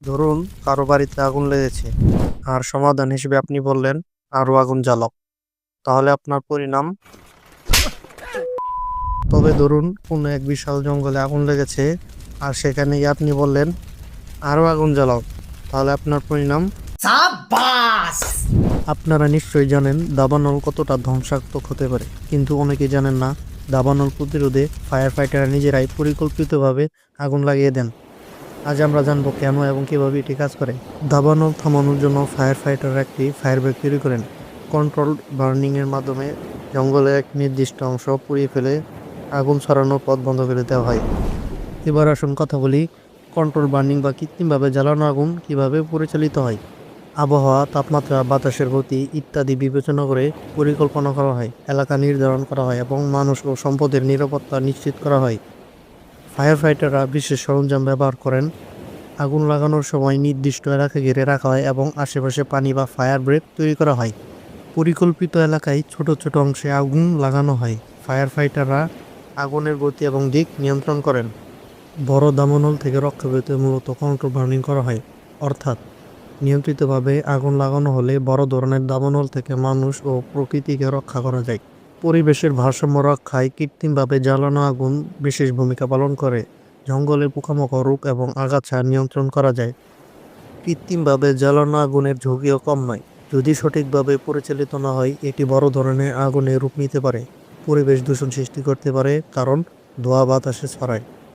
ধরুন কারো বাড়িতে আগুন লেগেছে আর সমাধান হিসেবে আপনি বললেন আরো আগুন জ্বালাও, তাহলে আপনার পরিণাম? তবে ধরুন কোনো এক বিশাল জঙ্গলে আগুন লেগেছে আর সেখানে গিয়ে আপনি বললেন আরো আগুন জ্বালাও, তাহলে আপনার পরিণাম? আপনারা নিশ্চয়ই জানেন দাবানল কতটা ধ্বংসাত্মক হতে পারে, কিন্তু অনেকে জানেন না দাবানল প্রতিরোধে ফায়ার ফাইটাররা নিজেরাই পরিকল্পিতভাবে আগুন লাগিয়ে দেন। আজ আমরা জানবো কেন এবং কিভাবে এটি কাজ করে। দাবানল থামানোর জন্য ফায়ার ফাইটাররা একটি ফায়ার ব্রেক তৈরি করেন। কন্ট্রোল বার্নিং এর মাধ্যমে জঙ্গলের এক নির্দিষ্ট অংশ পুড়িয়ে ফেলে আগুন ছড়ানোর পথ বন্ধ করে দেওয়া হয়। এবার আসুন কথা বলি কন্ট্রোল বার্নিং বা কৃত্রিমভাবে জ্বালানো আগুন কিভাবে পরিচালিত হয়। আবহাওয়া, তাপমাত্রা, বাতাসের গতি ইত্যাদি বিবেচনা করে পরিকল্পনা করা হয়, এলাকা নির্ধারণ করা হয় এবং মানুষ ও সম্পদের নিরাপত্তা নিশ্চিত করা হয়। ফায়ার ফাইটাররা বিশেষ সরঞ্জাম ব্যবহার করেন। আগুন লাগানোর সময় নির্দিষ্ট এলাকা ঘিরে রাখা হয় এবং আশেপাশে পানি বা ফায়ার ব্রেক তৈরি করা হয়। পরিকল্পিত এলাকায় ছোট ছোট অংশে আগুন লাগানো হয়। ফায়ার ফাইটাররা আগুনের গতি এবং দিক নিয়ন্ত্রণ করেন। বড় দাবানল থেকে রক্ষা পেতে মূলত কন্ট্রোল বার্নিং করা হয়, অর্থাৎ নিয়ন্ত্রিতভাবে আগুন লাগানো হলে বড় ধরনের দাবানল থেকে মানুষ ও প্রকৃতিকে রক্ষা করা যায়। পরিবেশের ভারসাম্য রক্ষায় কৃত্রিমভাবে জ্বালানো আগুন বিশেষ ভূমিকা পালন করে। জঙ্গলের পোকামাকড়, রোগ এবং আগাছা নিয়ন্ত্রণ করা যায়। কৃত্রিমভাবে জ্বালানো আগুনের ঝুঁকিও কম নয়। যদি সঠিকভাবে পরিচালিত না হয় এটি বড় ধরনের আগুনে রূপ নিতে পারে, পরিবেশ দূষণ সৃষ্টি করতে পারে কারণ ধোঁয়া বাতাসে ছড়ায়।